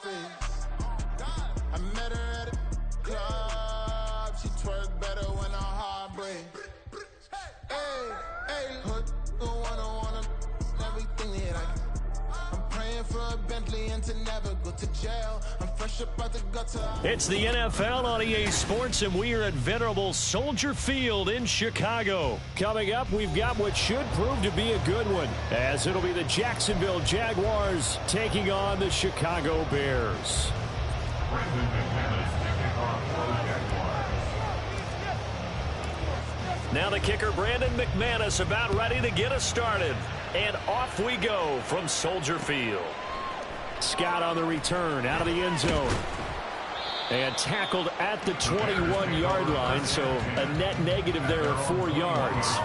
face. I met her at a club. She twerk better when I'm heartbreak. Hey, hood, wanna everything that I can. I'm praying for a Bentley and to never go to jail. I'm fresh up out the gutter. It's the NFL on EA Sports, and we are at venerable Soldier Field in Chicago. Coming up, we've got what should prove to be a good one, as it'll be the Jacksonville Jaguars taking on the Chicago Bears. Now the kicker, Brandon McManus, about ready to get us started. And off we go from Soldier Field. Scott on the return, out of the end zone. And tackled at the 21-yard line, so a net negative there of 4 yards.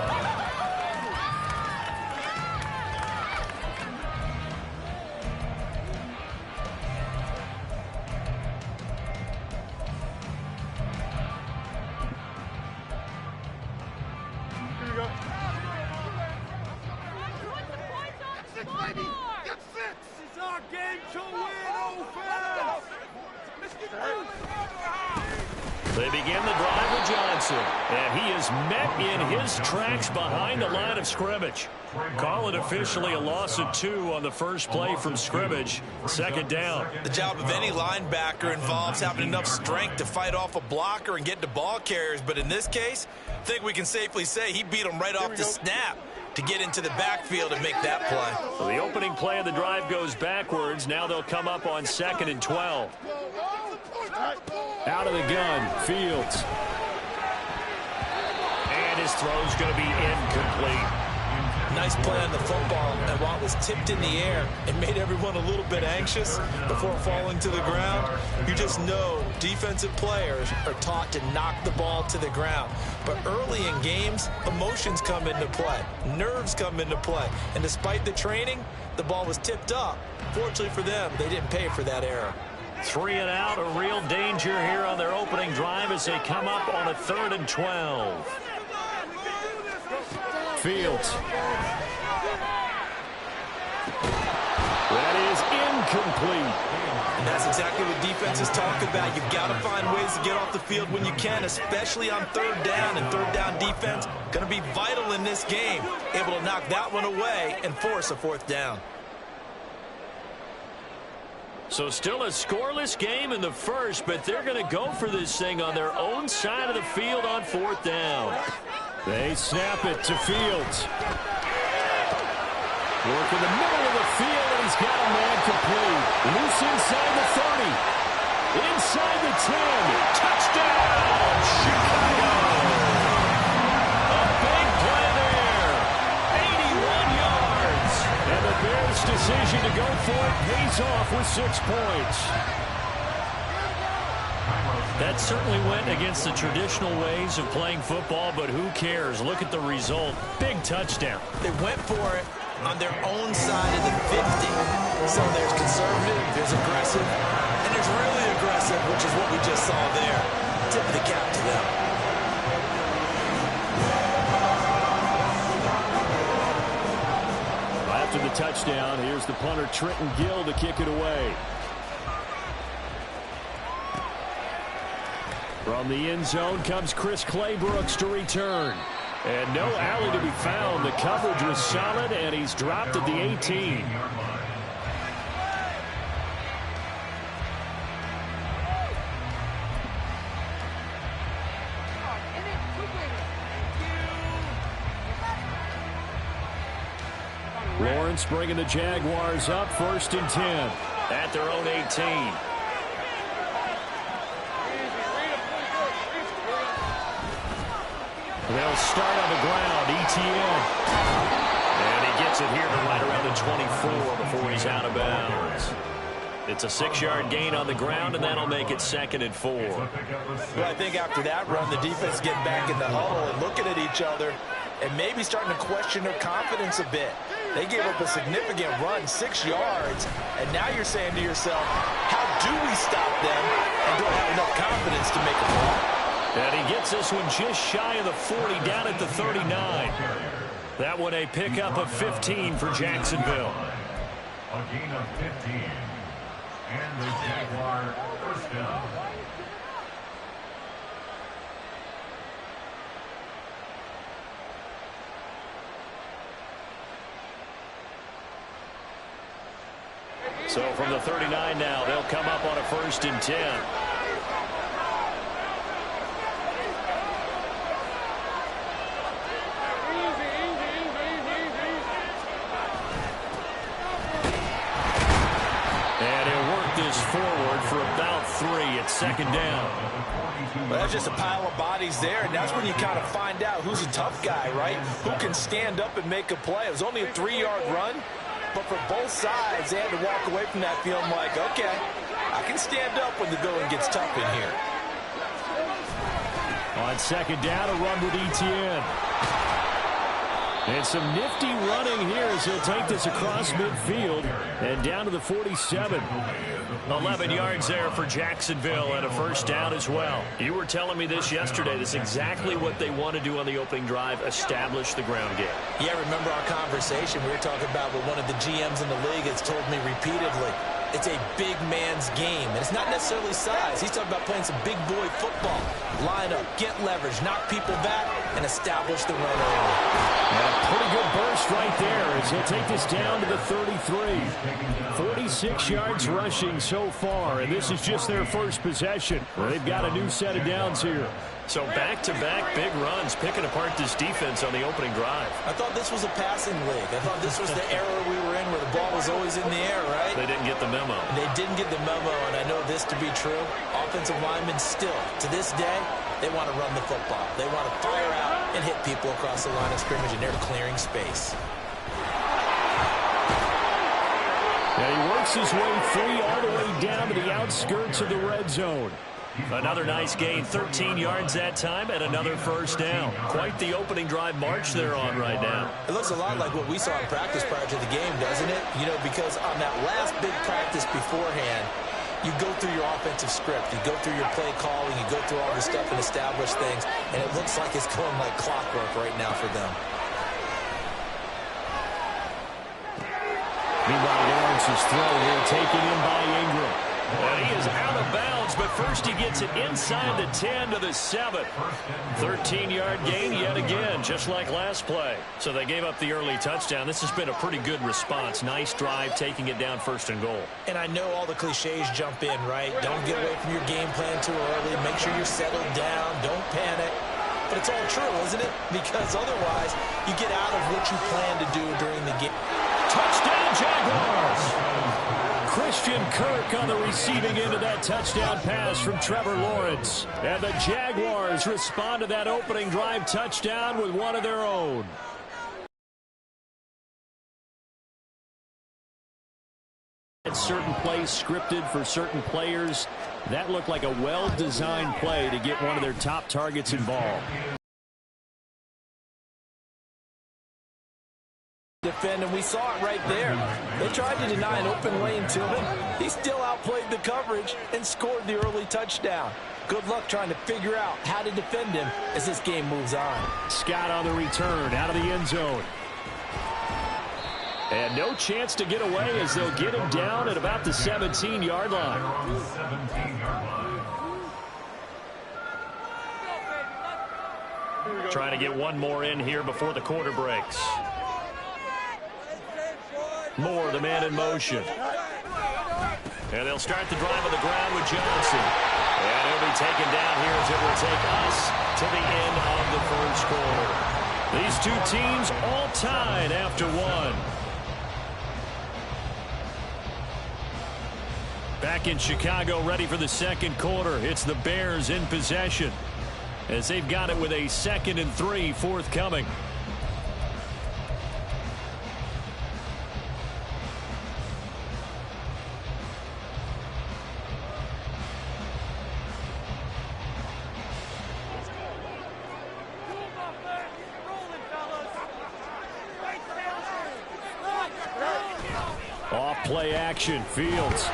They begin the drive with Johnson, and he is met in his tracks behind the line of scrimmage. Call it officially a loss of 2 on the first play from scrimmage. Second down. The job of any linebacker involves having enough strength to fight off a blocker and get to ball carriers, but in this case, I think we can safely say he beat him right off the snap to get into the backfield and make that play. So the opening play of the drive goes backwards. Now they'll come up on 2nd and 12. Out of the gun, Fields. And his throw's going to be incomplete. Nice play on the football, and while it was tipped in the air, it made everyone a little bit anxious before falling to the ground. You just know defensive players are taught to knock the ball to the ground. But early in games, emotions come into play. Nerves come into play. And despite the training, the ball was tipped up. Fortunately for them, they didn't pay for that error. 3 and out, a real danger here on their opening drive as they come up on a 3rd and 12. Fields. That is incomplete. And that's exactly what defenses talk about. You've got to find ways to get off the field when you can, especially on 3rd down. And 3rd down defense going to be vital in this game. Able to knock that one away and force a 4th down. So still a scoreless game in the first, but they're going to go for this thing on their own side of the field on 4th down. They snap it to Fields. Work in the middle of the field, and he's got a man complete. Loose inside the 30. Inside the 10. Touchdown, Chicago. A big play there. 81 yards. And the Bears' decision to go for it pays off with 6 points. That certainly went against the traditional ways of playing football, but who cares? Look at the result. Big touchdown. They went for it on their own side of the 50. So there's conservative, there's aggressive, and there's really aggressive, which is what we just saw there. Tip of the cap to them. After the touchdown, here's the punter, Trenton Gill, to kick it away. From the end zone comes Chris Claybrooks to return. And no alley to be found. The coverage was solid, and he's dropped at the 18. Lawrence bringing the Jaguars up, 1st and 10 at their own 18. They'll start on the ground, Etienne. And he gets it here to right around the 24 before he's out of bounds. It's a 6-yard gain on the ground, and that'll make it 2nd and 4. Well, I think after that run, the defense is getting back in the huddle and looking at each other and maybe starting to question their confidence a bit. They gave up a significant run, 6 yards, and now you're saying to yourself, how do we stop them and don't have enough confidence to make a play? And he gets this one just shy of the 40, down at the 39. That one a pickup of 15 for Jacksonville. A gain of 15. And the Jaguar first down. So from the 39 now, they'll come up on a 1st and 10. And he'll work this forward for about 3 at 2nd down. Well, that's just a pile of bodies there, and that's when you kind of find out who's a tough guy, right? Who can stand up and make a play. It was only a 3-yard run. But for both sides, they had to walk away from that feeling like, okay, I can stand up when the going gets tough in here. On 2nd down, a run with Etienne. And some nifty running here as he'll take this across midfield and down to the 47. 11 yards there for Jacksonville and a 1st down as well. You were telling me this yesterday. This is exactly what they want to do on the opening drive, establish the ground game. Yeah, remember our conversation. We were talking about what one of the GMs in the league has told me repeatedly. It's a big man's game, and it's not necessarily size. He's talking about playing some big boy football. Line up, get leverage, knock people back, and establish the run early. And a pretty good burst right there as he'll take this down to the 33. 46 yards rushing so far, and this is just their first possession. They've got a new set of downs here. So back-to-back big runs, picking apart this defense on the opening drive. I thought this was a passing league. I thought this was the era we were in where the ball was always in the air, right? They didn't get the memo. They didn't get the memo, and I know this to be true. Offensive linemen still, to this day, they want to run the football. They want to fire out and hit people across the line of scrimmage, and they're clearing space. And he works his way free all the way down to the outskirts of the red zone. Another nice gain, 13 yards that time, and another 1st down. Quite the opening drive march they're on right now. It looks a lot like what we saw in practice prior to the game, doesn't it? You know, because on that last big practice beforehand, you go through your offensive script, you go through your play calling, you go through all this stuff and establish things, and it looks like it's going like clockwork right now for them. Meanwhile, Lawrence's throw here taken in by Ingram. And he is out of bounds, but first he gets it inside the 10 to the 7. 13-yard gain yet again, just like last play. So they gave up the early touchdown. This has been a pretty good response. Nice drive, taking it down 1st and goal. And I know all the cliches jump in, right? Don't get away from your game plan too early. Make sure you're settled down. Don't panic. But it's all true, isn't it? Because otherwise, you get out of what you plan to do during the game. Touchdown, Jaguars! Christian Kirk on the receiving end of that touchdown pass from Trevor Lawrence. And the Jaguars respond to that opening drive touchdown with one of their own. Certain plays scripted for certain players. That looked like a well-designed play to get one of their top targets involved. Defend, and we saw it right there. They tried to deny an open lane to him. He still outplayed the coverage and scored the early touchdown. Good luck trying to figure out how to defend him as this game moves on. Scott on the return out of the end zone. And no chance to get away as they'll get him down at about the 17-yard line. Trying to get one more in here before the quarter breaks. Moore, the man in motion. And they'll start the drive on the ground with Johnson. And he'll be taken down here as it will take us to the end of the first quarter. These two teams all tied after one. Back in Chicago, ready for the second quarter. It's the Bears in possession as they've got it with a 2nd and 3 forthcoming. Off play action, Fields.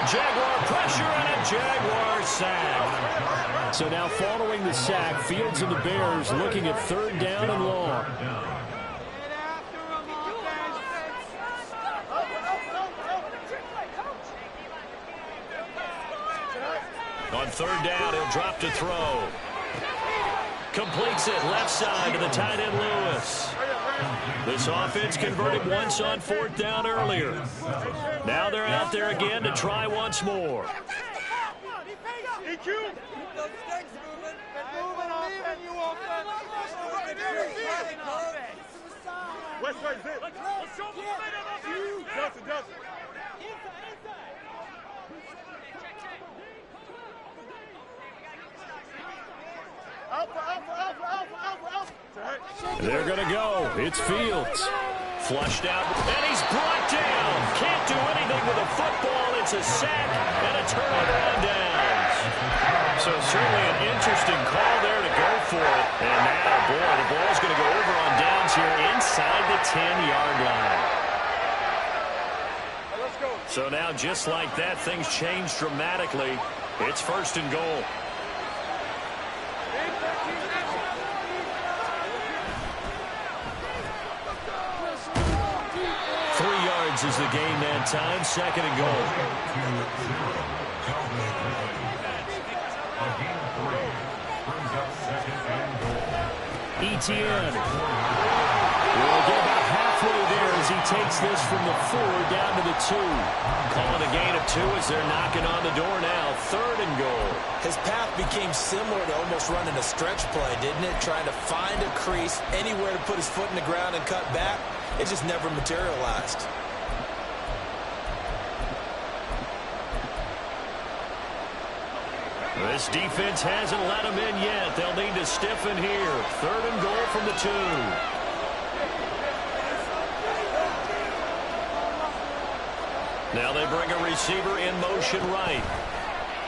Jaguar pressure and a Jaguar sack. So now following the sack, Fields and the Bears looking at 3rd down and long. On third down, he'll drop to throw. Completes it left side to the tight end Lewis. This offense converted once on fourth down earlier. Now they're out there again to try once more. They're going to go. It's Fields. Flushed out, and he's brought down. Can't do anything with a football. It's a sack and a turnover on downs. So certainly an interesting call there to go for it. And now, boy, the ball's going to go over on downs here inside the 10-yard line. So now, just like that, things change dramatically. It's first and goal. Is the game that time. Second and goal. Etienne will get about halfway there as he takes this from the 4 down to the 2. Calling a gain of 2 as they're knocking on the door now. Third and goal. His path became similar to almost running a stretch play, didn't it? Trying to find a crease, anywhere to put his foot in the ground and cut back. It just never materialized. This defense hasn't let them in yet. They'll need to stiffen here. Third and goal from the 2. Now they bring a receiver in motion right.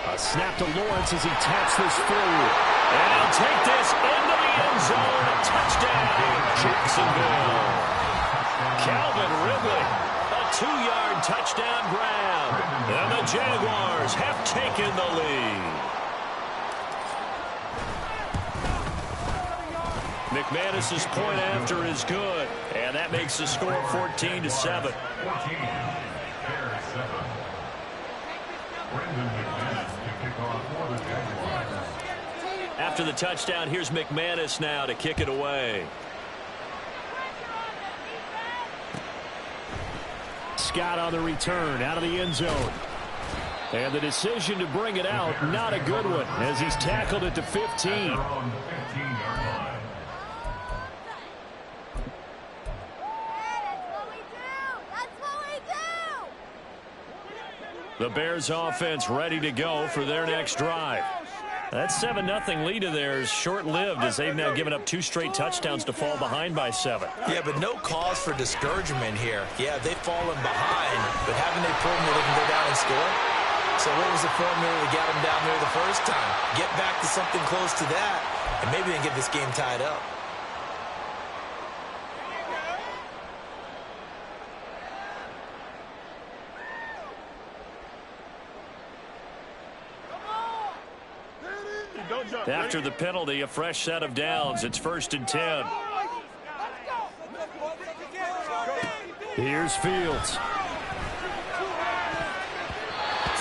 A snap to Lawrence as he taps this forward. And he'll take this into the end zone. A touchdown, Jacksonville. Calvin Ridley, a 2-yard touchdown grab. And the Jaguars have taken the lead. McManus's point after is good, and that makes the score 14-7. After the touchdown, here's McManus now to kick it away. Scott on the return out of the end zone. And the decision to bring it out, not a good one, as he's tackled it to 15. The Bears offense ready to go for their next drive. That 7-0 lead of theirs short-lived as they've now given up 2 straight touchdowns to fall behind by 7. Yeah, but no cause for discouragement here. Yeah, they've fallen behind, but haven't they proven that they can go down and score? So what was the formula that got them down there the first time? Get back to something close to that, and maybe they can get this game tied up. After the penalty, a fresh set of downs. It's first and 10. Here's Fields.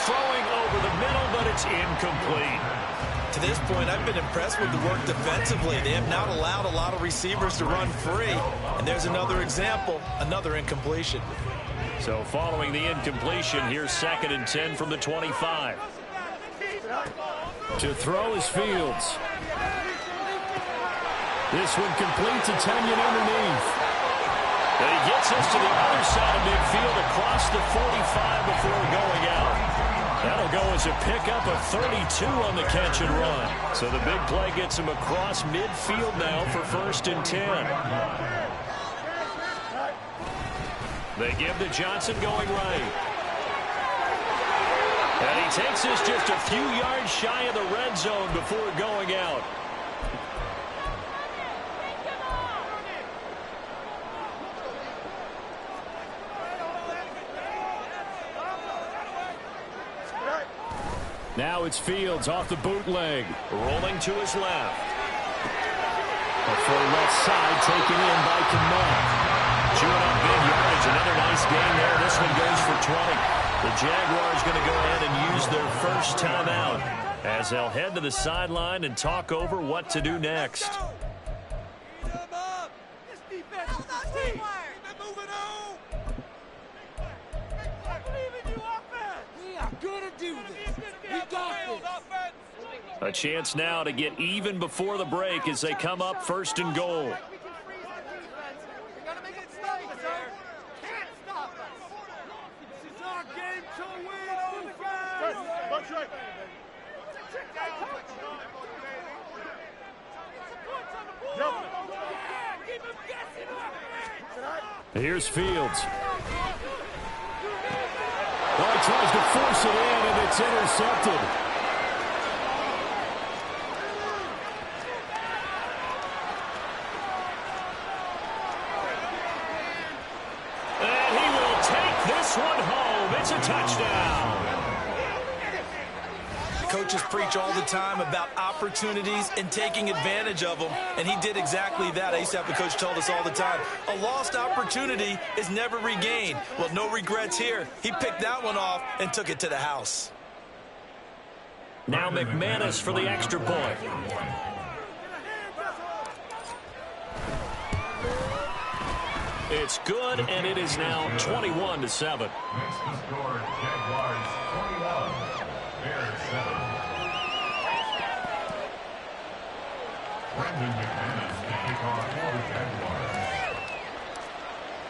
Throwing over the middle, but it's incomplete. To this point, I've been impressed with the work defensively. They have not allowed a lot of receivers to run free. And there's another example, another incompletion. So following the incompletion, here's second and 10 from the 25. To throw is Fields. This one completes. It's Tonyan underneath. And he gets us to the other side of midfield across the 45 before going out. That'll go as a pickup of 32 on the catch and run. So the big play gets him across midfield now for first and 10. They give to Johnson going right. And he takes this just a few yards shy of the red zone before going out. Now it's Fields off the bootleg. Rolling to his left. A full left side taken in by Kmet. Chewing up big yardage. Another nice gain there. This one goes for 20. The Jaguars going to go ahead and use their first timeout. as they'll head to the sideline and talk over what to do next. A chance now to get even before the break as they come up 1st and goal. Here's Fields. Well, he tries to force it in, and it's intercepted. And he will take this one home. It's a touchdown. Coaches preach all the time about opportunities and taking advantage of them, and he did exactly that. I used to have the coach tell us all the time, a lost opportunity is never regained. Well, no regrets here. He picked that one off and took it to the house. Now McManus for the extra point. It's good, and it is now 21-7. Next to score, Jaguars 21, Bears 7. Brandon McManus to kick off for the Jaguars.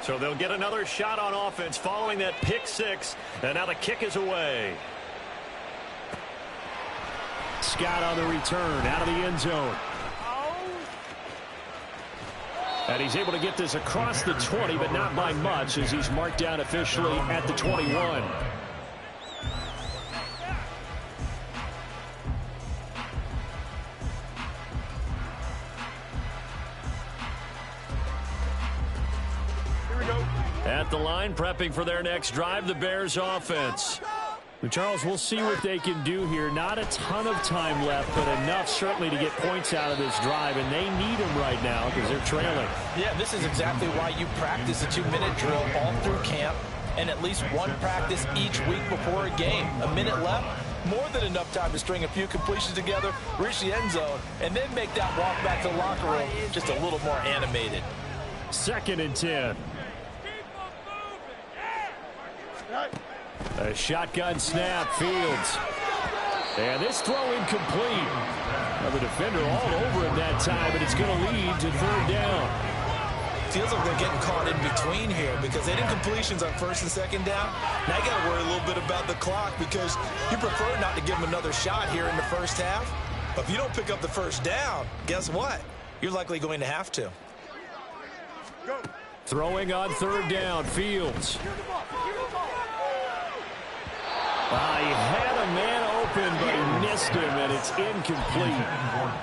So they'll get another shot on offense following that pick six, and now the kick is away. Scott on the return out of the end zone. And he's able to get this across the 20, but not by much, as he's marked down officially at the 21. At the line, prepping for their next drive, the Bears offense. Charles, we'll see what they can do here. Not a ton of time left, but enough certainly to get points out of this drive, and they need them right now because they're trailing. Yeah, this is exactly why you practice a 2-minute drill all through camp and at least one practice each week before a game. A minute left, more than enough time to string a few completions together, reach the end zone, and then make that walk back to the locker room just a little more animated. 2nd and 10. A shotgun snap, Fields. And this throw incomplete. Now the defender all over him that time, but it's going to lead to 3rd down. Feels like they're getting caught in between here because they did completions on 1st and 2nd down. Now you got to worry a little bit about the clock because you prefer not to give them another shot here in the first half. But if you don't pick up the 1st down, guess what? You're likely going to have to. Throwing on 3rd down, Fields. He had a man open, but he missed him, and it's incomplete.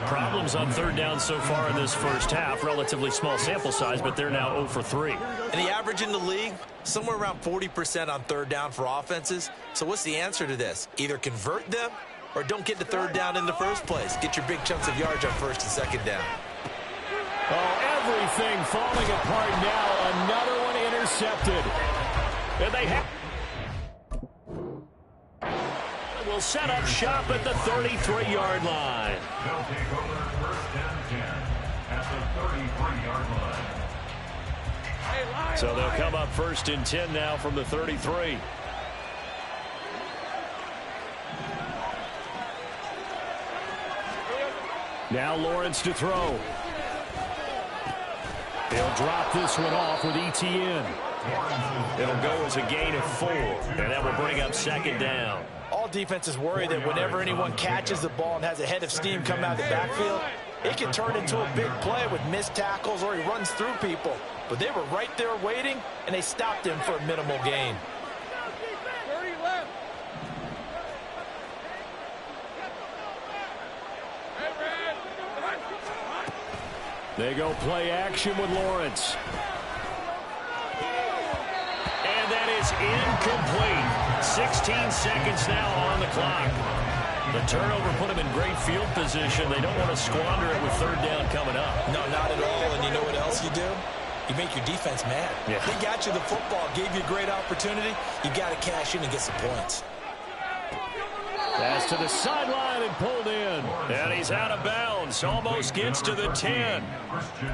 Problems on 3rd down so far in this first half. Relatively small sample size, but they're now 0 for 3. And the average in the league, somewhere around 40% on 3rd down for offenses. So what's the answer to this? Either convert them or don't get the 3rd down in the first place. Get your big chunks of yards on 1st and 2nd down. Oh, everything falling apart now. Another one intercepted. And they have... will set up shop at the 33-yard line. They'll take over 1st and 10 at the 33-yard line. So they'll come up 1st and 10 now from the 33. Now Lawrence to throw. He'll drop this one off with ETN. It'll go as a gain of 4, and that will bring up 2nd down. All defenses worry that whenever anyone catches the ball and has a head of steam come out of the backfield, it can turn into a big play with missed tackles or he runs through people. But they were right there waiting, and they stopped him for a minimal gain. They go play action with Lawrence. And that is incomplete. 16 seconds now on the clock. The turnover put them in great field position. They don't want to squander it with 3rd down coming up. No, not at all. And you know what else you do? You make your defense mad. Yeah. They got you the football, gave you a great opportunity. You got to cash in and get some points. Pass to the sideline and pulled in. And he's out of bounds. Almost gets to the 10.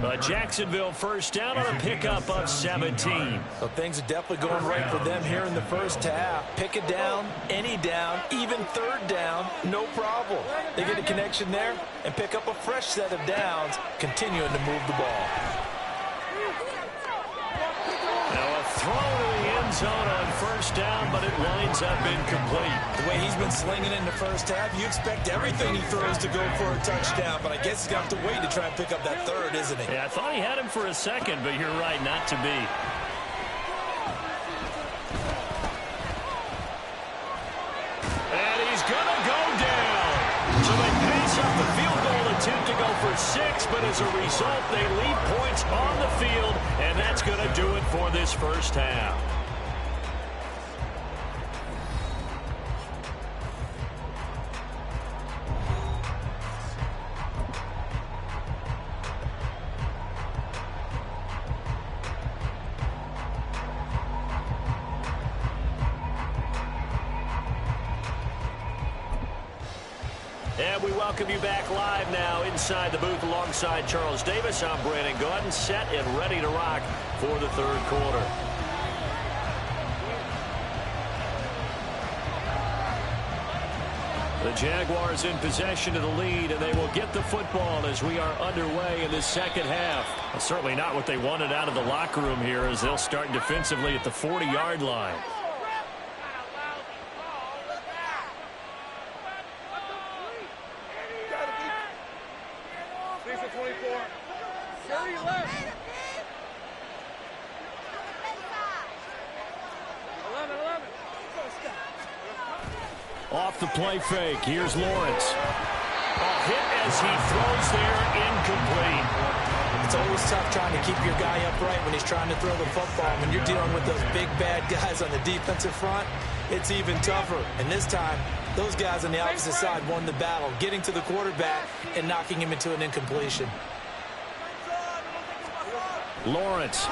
A Jacksonville first down on a pickup of 17. Well, things are definitely going right for them here in the first half. Pick a down, any down, even third down, no problem. They get a connection there and pick up a fresh set of downs, continuing to move the ball. Now a throw to the end zone on first down, but it winds up incomplete. The way he's been slinging in the first half, you expect everything he throws to go for a touchdown, but I guess he's going to have to wait to try and pick up that third, isn't he? Yeah, I thought he had him for a second, but you're right, not to be. And he's going to go down. So they pass up the field goal attempt to go for 6, but as a result, they leave points on the field, and that's going to do it for this first half. And we welcome you back live now inside the booth alongside Charles Davis. I'm Brandon Gaudin, set and ready to rock for the third quarter. The Jaguars in possession of the lead, and they will get the football as we are underway in the second half. Well, certainly not what they wanted out of the locker room here, as they'll start defensively at the 40-yard line. Off the play fake. Here's Lawrence. A hit as he throws there, incomplete. It's always tough trying to keep your guy upright when he's trying to throw the football. When you're dealing with those big, bad guys on the defensive front, it's even tougher. And this time, those guys on the opposite side won the battle, getting to the quarterback and knocking him into an incompletion. Lawrence.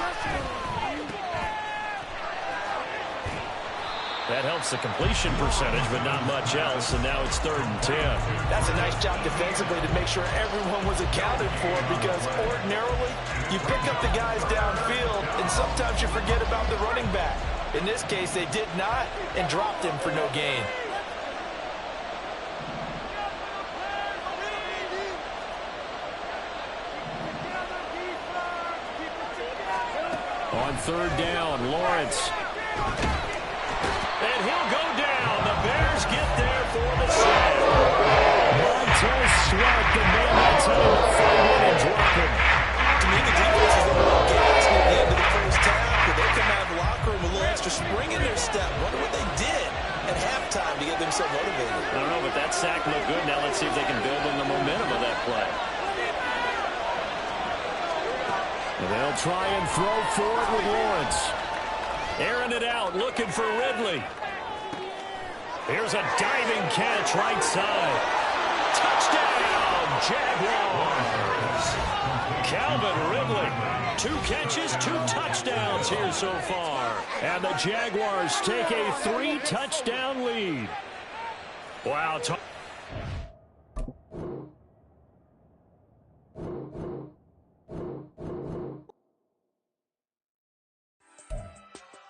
That helps the completion percentage, but not much else, and now it's 3rd and 10. That's a nice job defensively to make sure everyone was accounted for, because ordinarily you pick up the guys downfield, and sometimes you forget about the running back. In this case, they did not and dropped him for no gain. On 3rd down, Lawrence. And he'll go down. The Bears get there for the sack. Montez Sweat, the man that's able to find one and drop him. To me, the defense is a little gassed at the end of the first half, but they come out of the locker room with a little extra spring in their step. Wonder what they did at halftime to get themselves motivated. I don't know, but that sack looked good. Now let's see if they can build on the momentum of that play. And they'll try and throw forward with Lawrence. Airing it out, looking for Ridley. Here's a diving catch right side. Touchdown, Jaguars. Calvin Ridley. 2 catches, 2 touchdowns here so far. And the Jaguars take a 3-touchdown lead. Wow.